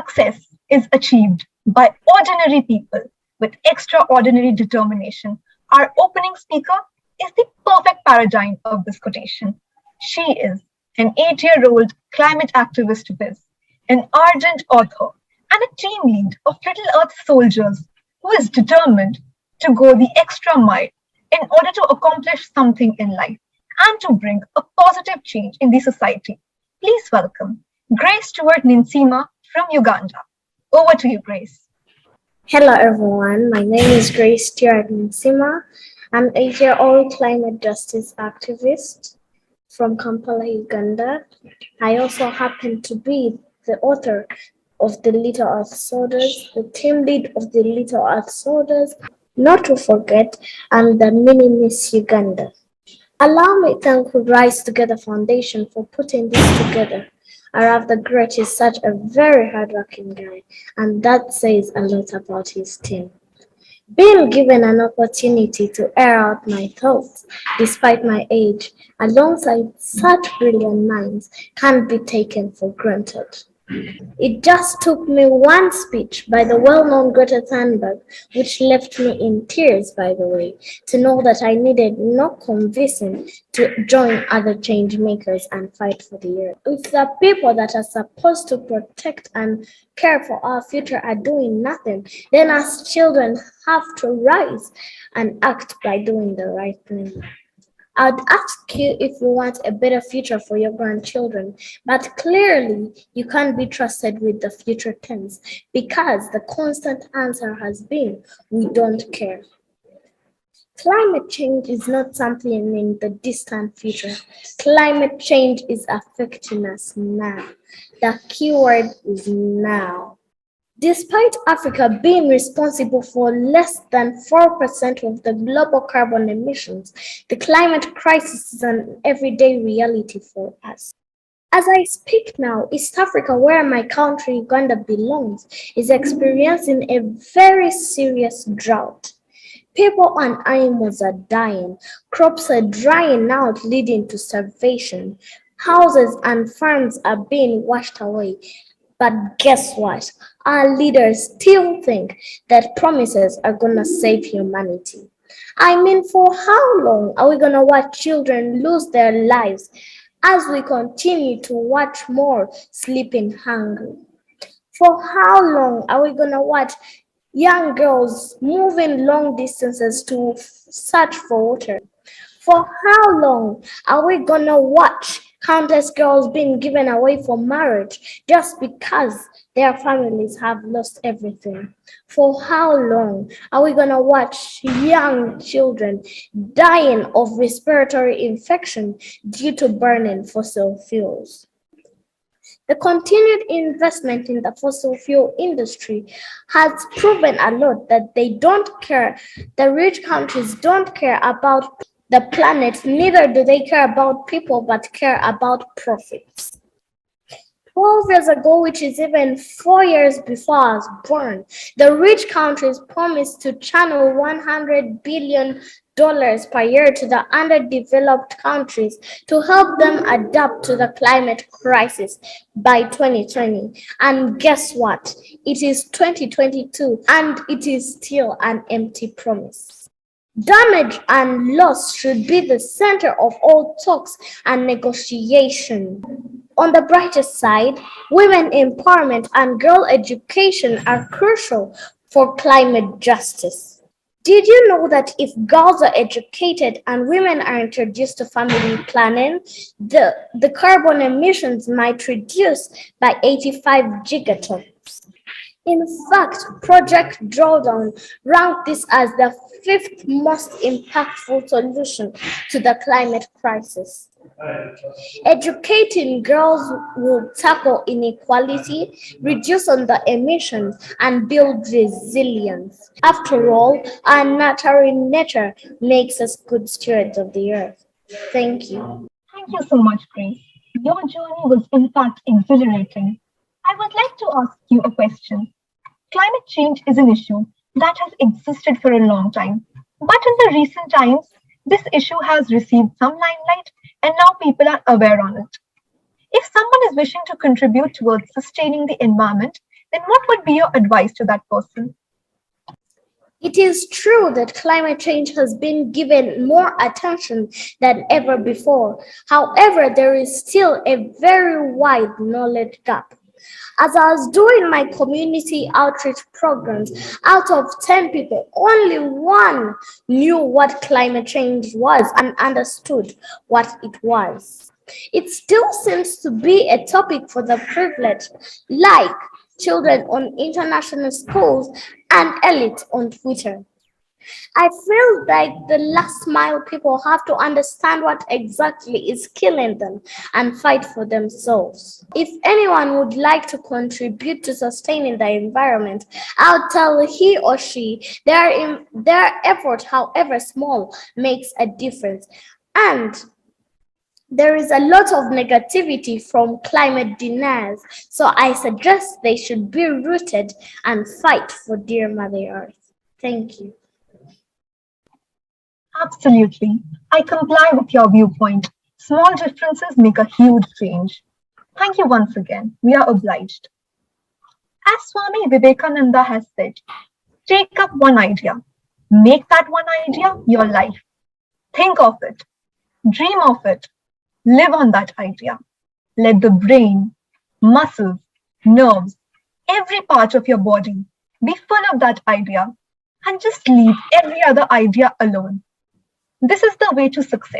Success is achieved by ordinary people with extraordinary determination. Our opening speaker is the perfect paradigm of this quotation. She is an 8-year-old climate activist biz, an ardent author, and a team lead of Little Earth soldiers who is determined to go the extra mile in order to accomplish something in life and to bring a positive change in the society. Please welcome Grace Stuart Ninsiima from Uganda. Over to you, Grace. Hello everyone, my name is Grace Stuart Ninsiima. I'm an 8-year-old climate justice activist from Kampala, Uganda. I also happen to be the author of the Little Earth Soldiers, the team lead of the Little Earth Soldiers. Not to forget, I'm the mini Miss Uganda. Allow me to thank the Rise Together Foundation for putting this together. Arav the Great is such a very hardworking guy, and that says a lot about his team. Being given an opportunity to air out my thoughts, despite my age, alongside such brilliant minds, can't be taken for granted. It just took me one speech by the well-known Greta Thunberg, which left me in tears, by the way, to know that I needed no convincing to join other change makers and fight for the earth. If the people that are supposed to protect and care for our future are doing nothing, then us children have to rise and act by doing the right thing. I'd ask you if you want a better future for your grandchildren, but clearly you can't be trusted with the future tense because the constant answer has been, we don't care. Climate change is not something in the distant future. Climate change is affecting us now. The keyword is now. Despite Africa being responsible for less than 4% of the global carbon emissions, the climate crisis is an everyday reality for us. As I speak now, East Africa, where my country Uganda belongs, is experiencing a very serious drought. People and animals are dying, crops are drying out, leading to starvation. Houses and farms are being washed away. But guess what? Our leaders still think that promises are gonna save humanity. I mean, for how long are we gonna watch children lose their lives as we continue to watch more sleeping hungry? For how long are we gonna watch young girls moving long distances to search for water? For how long are we gonna watch countless girls being given away for marriage just because their families have lost everything? For how long are we gonna watch young children dying of respiratory infection due to burning fossil fuels? The continued investment in the fossil fuel industry has proven a lot that they don't care. The rich countries don't care about the planet, neither do they care about people, but care about profits. 12 years ago, which is even 4 years before I was born, the rich countries promised to channel $100 billion per year to the underdeveloped countries to help them adapt to the climate crisis by 2020. And guess what? It is 2022 and it is still an empty promise. Damage and loss should be the center of all talks and negotiation. On the brighter side, women empowerment and girl education are crucial for climate justice. Did you know that if girls are educated and women are introduced to family planning, the carbon emissions might reduce by 85 gigatons? In fact, Project Drawdown ranked this as the 5th most impactful solution to the climate crisis. Educating girls will tackle inequality, reduce on the emissions, and build resilience. After all, our natural nature makes us good stewards of the earth. Thank you. Thank you so much, Grace. Your journey was in fact exhilarating. I would like to ask you a question. Climate change is an issue that has existed for a long time, but in the recent times, this issue has received some limelight and now people are aware on it. If someone is wishing to contribute towards sustaining the environment, then what would be your advice to that person? It is true that climate change has been given more attention than ever before. However, there is still a very wide knowledge gap. As I was doing my community outreach programs, out of 10 people, only one knew what climate change was and understood what it was. It still seems to be a topic for the privileged, like children on international schools and elite on Twitter. I feel like the last mile people have to understand what exactly is killing them and fight for themselves. If anyone would like to contribute to sustaining the environment, I'll tell he or she their effort, however small, makes a difference. And there is a lot of negativity from climate deniers, so I suggest they should be rooted and fight for dear Mother Earth. Thank you. Absolutely. I comply with your viewpoint. Small differences make a huge change. Thank you once again. We are obliged. As Swami Vivekananda has said, take up one idea, make that one idea your life. Think of it, dream of it, live on that idea. Let the brain, muscles, nerves, every part of your body be full of that idea and just leave every other idea alone. This is the way to success.